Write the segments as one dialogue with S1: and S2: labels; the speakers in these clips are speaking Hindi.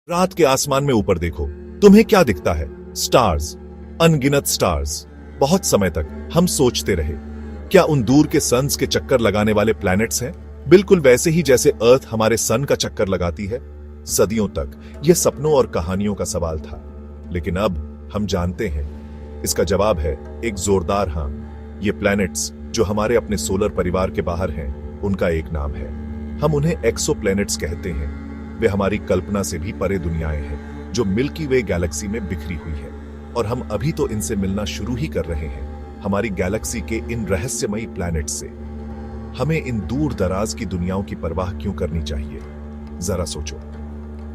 S1: रात के आसमान में ऊपर देखो, तुम्हें क्या दिखता है? स्टार्स, अनगिनत स्टार्स। बहुत समय तक हम सोचते रहे, क्या उन दूर के सन्स के चक्कर लगाने वाले प्लैनेट्स हैं? बिल्कुल वैसे ही जैसे अर्थ हमारे सन का चक्कर लगाती है। सदियों तक यह सपनों और कहानियों का सवाल था, लेकिन अब हम जानते हैं इसका जवाब है एक जोरदार हां। ये प्लैनेट्स जो हमारे अपने सोलर परिवार के बाहर हैं, उनका एक नाम है। हम उन्हें एक्सोप्लैनेट्स कहते हैं। वे हमारी कल्पना से भी परे दुनियाएं हैं जो मिल्की वे गैलेक्सी में बिखरी हुई है, और हम अभी तो इनसे मिलना शुरू ही कर रहे हैं, हमारी गैलेक्सी के इन रहस्यमयी प्लैनेट्स से। हमें इन दूर दराज की दुनियाओं की परवाह क्यों करनी चाहिए? जरा सोचो,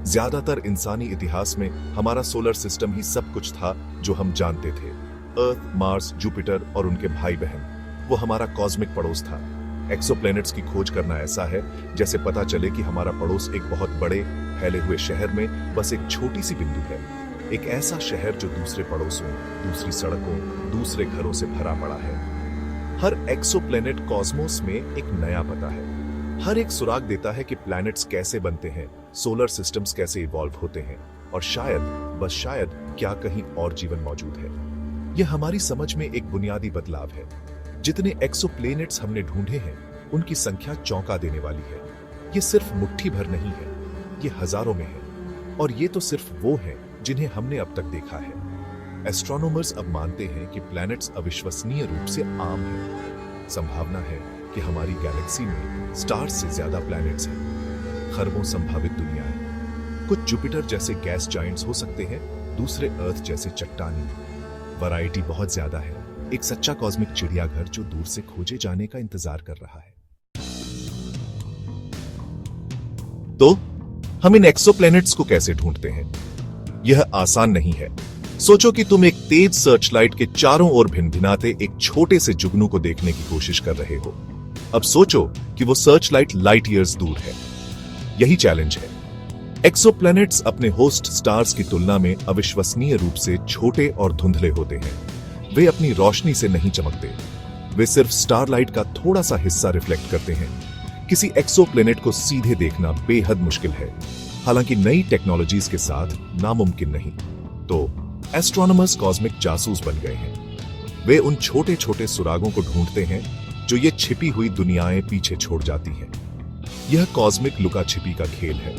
S1: ज्यादातर इंसानी इतिहास में हमारा सोलर सिस्टम ही सब कुछ था जो हम जानते थे। अर्थ, मार्स, जुपिटर और उनके भाई बहन, वो हमारा कॉस्मिक पड़ोस था। एक्सोप्लैनेट्स की खोज करना ऐसा है जैसे पता चले कि हमारा पड़ोस एक बहुत बड़े फैले हुए शहर में बस एक छोटी सी बिंदु है। एक ऐसा शहर जो दूसरे पड़ोसों, दूसरी सड़कों, दूसरे घरों से भरा पड़ा है। हर एक्सोप्लैनेट कॉस्मोस में एक नया पता है। हर एक सुराग देता है कि प्लैनेट्स कैसे बनते हैं, सोलर सिस्टम्स कैसे इवॉल्व होते हैं, और शायद, बस शायद, क्या कहीं और जीवन मौजूद है। यह हमारी समझ में एक बुनियादी बदलाव है। जितने एक्सोप्लैनेट्स हमने ढूंढे हैं, उनकी संख्या चौंका देने वाली है। ये सिर्फ मुट्ठी भर नहीं है, ये हजारों में है, और ये तो सिर्फ वो हैं जिन्हें हमने अब तक देखा है। एस्ट्रोनॉमर्स अब मानते हैं कि प्लैनेट्स अविश्वसनीय रूप से आम हैं। संभावना है कि हमारी गैलेक्सी में स्टार्स से ज्यादा प्लैनेट्स हैं, खरबों संभावित दुनियाएं। कुछ जुपिटर जैसे गैस जायंट्स हो सकते हैं, दूसरे अर्थ जैसे चट्टानी। वैरायटी बहुत ज्यादा है, एक सच्चा कॉस्मिक चिड़ियाघर जो दूर से खोजे जाने का इंतजार कर रहा है। तो हम इन एक्सोप्लैनेट्स को कैसे ढूंढते हैं? यह आसान नहीं है। सोचो कि तुम एक तेज सर्चलाइट के चारों ओर भिनभिनाते एक छोटे से जुगनू को देखने की कोशिश कर रहे हो। अब सोचो कि वो सर्चलाइट लाइट ईयर्स दूर है। यही चैलेंज है। एक्सोप्लैनेट्स अपने होस्ट स्टार्स की तुलना में अविश्वसनीय रूप से छोटे और धुंधले होते हैं। वे अपनी रोशनी से नहीं चमकते, वे सिर्फ स्टारलाइट का थोड़ा सा हिस्सा रिफ्लेक्ट करते हैं। किसी एक्सोप्लैनेट को सीधे देखना बेहद मुश्किल है, हालांकि नई टेक्नोलॉजीज के साथ नामुमकिन नहीं। तो एस्ट्रोनॉमर्स कॉस्मिक जासूस बन गए हैं। वे उन छोटे छोटे सुरागों को ढूंढते हैं जो ये छिपी हुई दुनियाएं पीछे छोड़ जाती हैं। यह कॉस्मिक लुका छिपी का खेल है,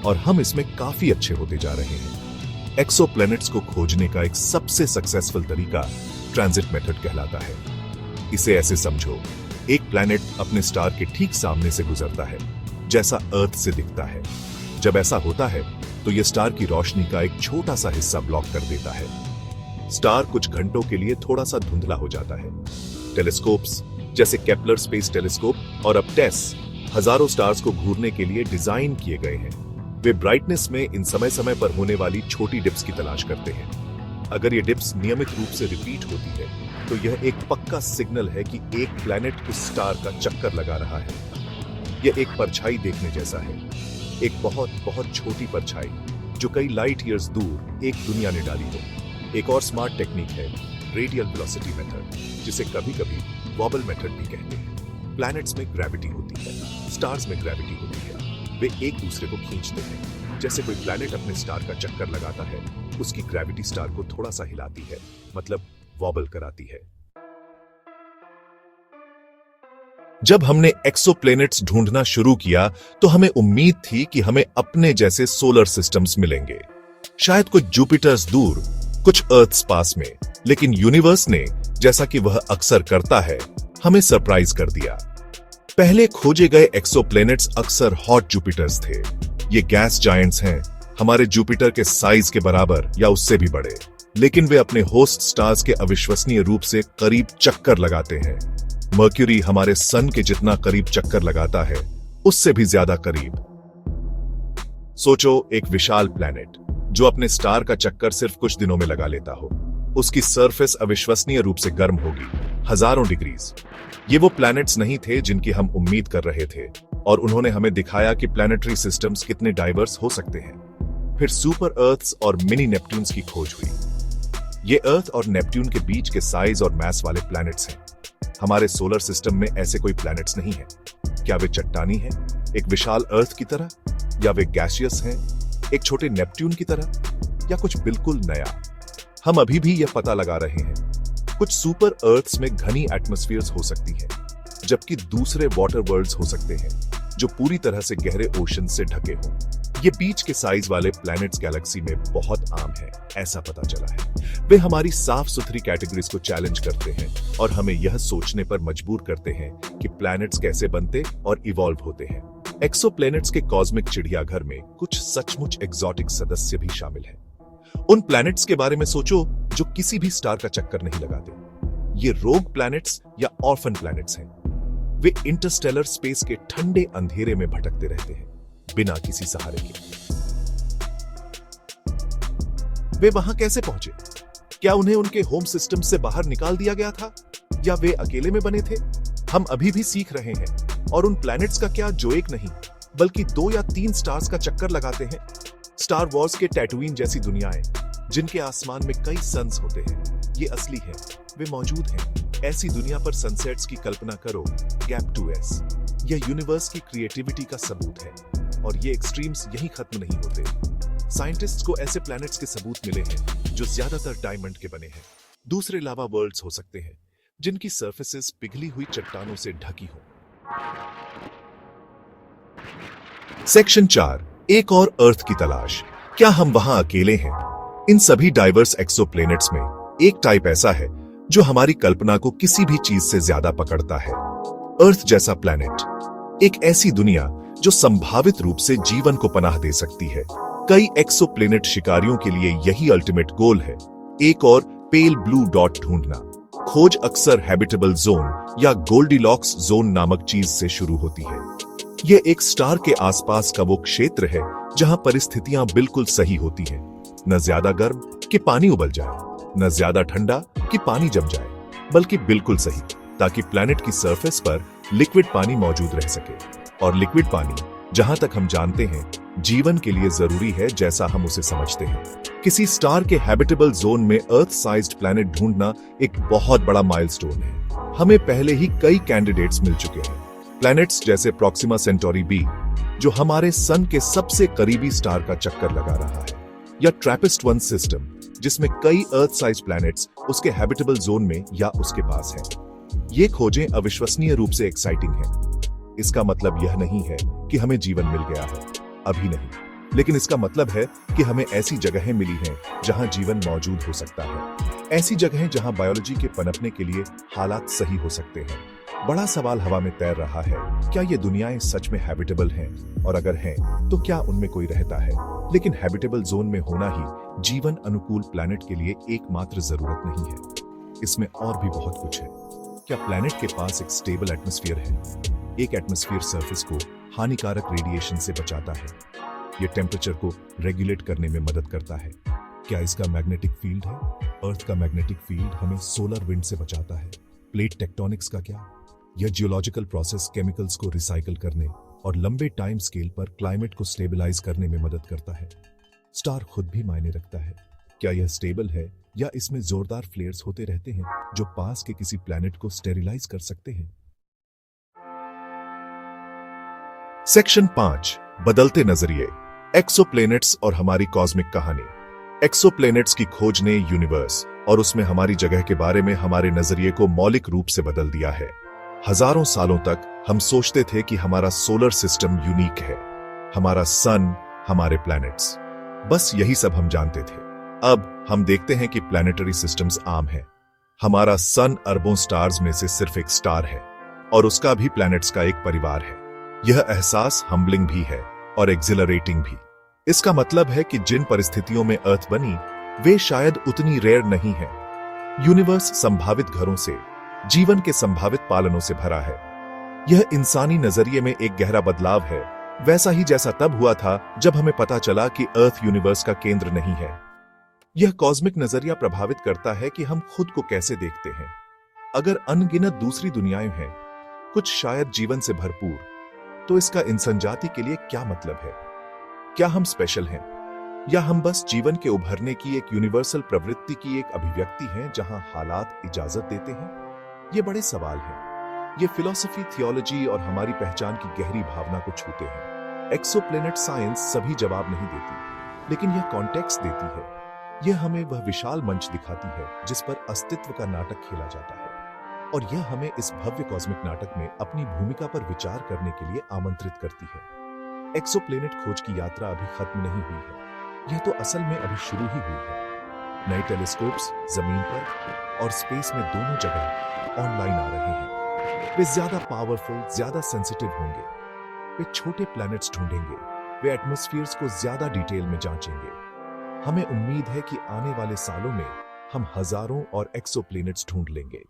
S1: और हम इसमें काफी अच्छे होते जा रहे हैं। एक्सोप्लैनेट्स को खोजने का एक सबसे सक्सेसफुल तरीका ट्रांजिट मेथड कहलाता है। इसे ऐसे समझो, एक प्लैनेट अपने स्टार के ठीक सामने से गुजरता है, जैसा अर्थ से दिखता है। जब ऐसा होता है तो यह स्टार की रोशनी का एक छोटा सा हिस्सा ब्लॉक कर देता है। स्टार कुछ घंटों के लिए थोड़ा सा धुंधला हो जाता है। टेलीस्कोप्स जैसे केपलर स्पेस टेलीस्कोप और अब टेस हजारों स्टार्स को घूरने के लिए डिजाइन किए गए हैं। वे ब्राइटनेस में इन समय समय पर होने वाली छोटी डिप्स की तलाश करते हैं। अगर ये डिप्स नियमित रूप से रिपीट होती है तो यह एक पक्का सिग्नल है कि एक प्लैनेट उस स्टार का चक्कर लगा रहा है। यह एक परछाई देखने जैसा है, एक बहुत बहुत छोटी परछाई जो कई लाइट ईयर्स दूर एक दुनिया ने डाली हो। एक और स्मार्ट टेक्निक है रेडियल वेलोसिटी मेथड, जिसे कभी कभी वॉबल मेथड भी कहते हैं। प्लैनेट्स में ग्रेविटी होती है, स्टार्स में ग्रेविटी होती है। वे एक दूसरे को खींचते हैं। जैसे कोई प्लैनेट अपने स्टार का चक्कर लगाता है, उसकी ग्रेविटी स्टार को थोड़ा सा हिलाती है, मतलब वॉबल कराती है। जब हमने एक्सोप्लैनेट्स ढूंढना शुरू किया तो हमें उम्मीद थी कि हमें अपने जैसे सोलर सिस्टम्स मिलेंगे, शायद कुछ जुपिटर्स दूर, कुछ अर्थ्स पास में। लेकिन यूनिवर्स ने, जैसा कि वह अक्सर करता है, हमें सरप्राइज कर दिया। पहले खोजे गए एक्सोप्लैनेट्स अक्सर हॉट जुपिटर्स थे। ये गैस जायंट्स हैं, हमारे जुपिटर के साइज के बराबर या उससे भी बड़े, लेकिन वे अपने होस्ट स्टार्स के अविश्वसनीय रूप से करीब चक्कर लगाते हैं। मर्क्यूरी हमारे सन के जितना करीब चक्कर लगाता है, उससे भी ज्यादा करीब। सोचो एक विशाल प्लैनेट जो अपने स्टार का चक्कर सिर्फ कुछ दिनों में लगा लेता हो। उसकी सरफेस अविश्वसनीय रूप से गर्म होगी, हजारों डिग्रीज। ये वो प्लैनेट्स नहीं थे जिनकी हम उम्मीद कर रहे थे, और उन्होंने हमें दिखाया कि प्लैनेटरी सिस्टम्स कितने डाइवर्स हो सकते हैं। फिर सुपर अर्थ्स और मिनी नेपट्यून्स की खोज हुई। ये अर्थ और नेपट्यून के बीच के साइज और मास वाले प्लैनेट्स हैं। हमारे सोलर सिस्टम में ऐसे कोई प्लैनेट्स नहीं हैं। क्या वे चट्टानी हैं, एक विशाल अर्थ की तरह, या वे गैसियस हैं, एक छोटे नेपट्यून की तरह या कुछ बिल्कुल नया? हम अभी भी यह पता लगा रहे हैं। कुछ सुपर अर्थ्स में घनी एटमॉस्फेयर्स हो सकती है, जबकि दूसरे वाटर वर्ल्ड्स हो सकते हैं जो पूरी तरह से गहरे ओशन से ढके हों। ये बीच के साइज वाले प्लैनेट्स गैलेक्सी में बहुत आम है, ऐसा पता चला है। वे हमारी साफ सुथरी कैटेगरीज को चैलेंज करते हैं और हमें यह सोचने पर मजबूर करते हैं कि प्लैनेट्स कैसे बनते और इवॉल्व होते हैं। एक्सोप्लैनेट्स के कॉस्मिक चिड़ियाघर में कुछ सचमुच एग्जॉटिक सदस्य भी शामिल हैं। उन प्लैनेट्स के बारे में सोचो जो किसी भी स्टार का चक्कर नहीं लगाते। ये रोग प्लैनेट्स या ऑर्फन प्लैनेट्स हैं। वे इंटरस्टेलर स्पेस के ठंडे अंधेरे में भटकते रहते हैं, बिना किसी सहारे के। वे वहां कैसे पहुंचे? क्या उन्हें उनके होम सिस्टम से बाहर निकाल दिया गया था, या वे अकेले में बने थे? हम अभी भी सीख रहे हैं। और उन प्लैनेट्स का क्या जो एक नहीं बल्कि 2 या 3 स्टार्स का चक्कर लगाते हैं? स्टार वॉर्स के टैटूइन जैसी दुनियाएं जिनके आसमान में कई सन्स होते हैं, ये असली हैं, वे मौजूद हैं। ऐसी दुनिया पर सनसेट्स की कल्पना करो। गैप 2S यह यूनिवर्स की क्रिएटिविटी का सबूत है, और ये एक्सट्रीम्स यहीं खत्म नहीं होते। साइंटिस्ट्स को ऐसे प्लैनेट्स के सबूत मिले हैं जो ज्यादातर डायमंड के बने हैं। दूसरे लावा वर्ल्ड्स हो सकते हैं जिनकी सरफेसेस पिघली हुई चट्टानों से ढकी हो। सेक्शन 4, एक और अर्थ की तलाश। क्या हम वहां अकेले हैं? इन सभी डाइवर्स एक्सोप्लैनेट्स में एक टाइप ऐसा है जो हमारी कल्पना को किसी भी चीज से ज्यादा पकड़ता है। अर्थ जैसा प्लैनेट, एक ऐसी दुनिया जो संभावित रूप से जीवन को पनाह दे सकती है। कई एक्सोप्लैनेट शिकारियों के लिए यही अल्टीमेट गोल है, एक और पेल ब्लू डॉट ढूंढना। खोज अक्सर हैबिटेबल जोन या गोल्डीलॉक्स जोन नामक चीज से शुरू होती है। यह एक स्टार के आसपास का वो क्षेत्र है जहां परिस्थितियां बिल्कुल सही होती हैं। न ज्यादा गर्म कि पानी उबल जाए, न ज्यादा ठंडा कि पानी जम जाए, बल्कि बिल्कुल सही, ताकि प्लैनेट की सरफेस पर लिक्विड पानी मौजूद रह सके। और लिक्विड पानी, जहां तक हम जानते हैं, जीवन के लिए जरूरी है जैसा हम उसे समझते हैं। किसी स्टार के हैबिटेबल जोन में अर्थ साइज्ड प्लैनेट ढूंढना एक बहुत बड़ा माइलस्टोन है। हमें पहले ही कई कैंडिडेट्स मिल चुके हैं। प्लैनेट्स जैसे प्रॉक्सिमा सेंटोरी बी, जो हमारे सन के सबसे करीबी स्टार का चक्कर लगा रहा है, या ट्रैपिस्ट-1 सिस्टम, जिसमें कई अर्थ साइज प्लैनेट्स उसके हैबिटेबल जोन में या उसके पास हैं। ये खोजें अविश्वसनीय रूप से एक्साइटिंग हैं। इसका मतलब यह नहीं है कि हमें जीवन मिल गया है, अभी नहीं, लेकिन इसका मतलब है कि हमें ऐसी जगहें मिली हैं जहां जीवन मौजूद हो सकता है। ऐसी जगहें जहां बायोलॉजी के पनपने के लिए हालात सही हो सकते हैं। बड़ा सवाल हवा में तैर रहा है, क्या ये दुनियाएं सच में हैबिटेबल हैं? और अगर हैं, तो क्या उनमें कोई रहता है? लेकिन हैबिटेबल जोन में होना ही जीवन अनुकूल प्लैनेट के लिए एकमात्र जरूरत नहीं है। इसमें और भी बहुत कुछ है। क्या प्लैनेट के पास एक स्टेबल एटमॉस्फेयर है? एक एटमॉस्फेयर सरफेस को हानिकारक रेडिएशन से बचाता है। ये टेम्परेचर को रेगुलेट करने में मदद करता है। क्या इसका मैग्नेटिक फील्ड है? अर्थ का मैग्नेटिक फील्ड हमें सोलर विंड से बचाता है। प्लेट टेक्टोनिक्स का क्या? यह जियोलॉजिकल प्रोसेस केमिकल्स को रिसाइकल करने और लंबे टाइम स्केल पर क्लाइमेट को स्टेबलाइज करने में मदद करता है। स्टार खुद भी मायने रखता है। क्या यह स्टेबल है या इसमें जोरदार फ्लेयर्स होते रहते हैं जो पास के किसी प्लैनेट को स्टेरिलाइज कर सकते हैं? सेक्शन 5, बदलते नजरिए, एक्सोप्लैनेट्स और हमारी कॉस्मिक कहानी। एक्सोप्लैनेट्स की खोज ने यूनिवर्स और उसमें हमारी जगह के बारे में हमारे नजरिए को मौलिक रूप से बदल दिया है। हजारों सालों तक हम सोचते थे कि हमारा सोलर सिस्टम यूनिक है, हमारा सन, हमारे प्लैनेट्स, बस यही सब हम जानते थे। अब हम देखते हैं कि प्लैनेटरी सिस्टम्स आम हैं। हमारा सन अरबों स्टार्स में से सिर्फ एक स्टार है और उसका भी प्लैनेट्स का एक परिवार है। यह एहसास हम्बलिंग भी है और एक्सिलरेटिंग भी। इसका मतलब है कि जिन परिस्थितियों में अर्थ बनी, वे शायद उतनी रेयर नहीं है। यूनिवर्स संभावित घरों से, जीवन के संभावित पालनों से भरा है। यह इंसानी नजरिए में एक गहरा बदलाव है, वैसा ही जैसा तब हुआ था जब हमें पता चला कि अर्थ यूनिवर्स का केंद्र नहीं है। यह कॉस्मिक नजरिया प्रभावित करता है कि हम खुद को कैसे देखते हैं। अगर अनगिनत दूसरी दुनियाएं हैं, कुछ शायद जीवन से भरपूर, तो इसका इंसान जाति के लिए क्या मतलब है? क्या हम स्पेशल हैं, या हम बस जीवन के उभरने की एक यूनिवर्सल प्रवृत्ति की एक अभिव्यक्ति हैं जहां हालात इजाजत देते हैं? ये बड़े सवाल हैं। ये फिलॉसफी, थियोलॉजी और हमारी पहचान की गहरी भावना को छूते हैं। एक्सोप्लैनेट साइंस सभी जवाब नहीं देती, लेकिन यह कॉन्टेक्स्ट देती है। यह हमें वह विशाल मंच दिखाती है जिस पर अस्तित्व का नाटक खेला जाता है, और यह हमें इस भव्य कॉस्मिक नाटक में अपनी भूमिका पर विचार करने के लिए आमंत्रित करती है। एक्सोप्लैनेट खोज की यात्रा अभी खत्म नहीं हुई है, यह तो असल में अभी शुरू ही हुई है। नए टेलीस्कोप्स जमीन पर और स्पेस में दोनों जगह ऑनलाइन आ रहे हैं। वे ज्यादा पावरफुल, ज्यादा सेंसिटिव होंगे। वे छोटे प्लैनेट्स ढूंढेंगे, वे एटमॉस्फेयर्स को ज्यादा डिटेल में जांचेंगे। हमें उम्मीद है कि आने वाले सालों में हम हजारों और एक्सोप्लैनेट्स ढूंढ लेंगे।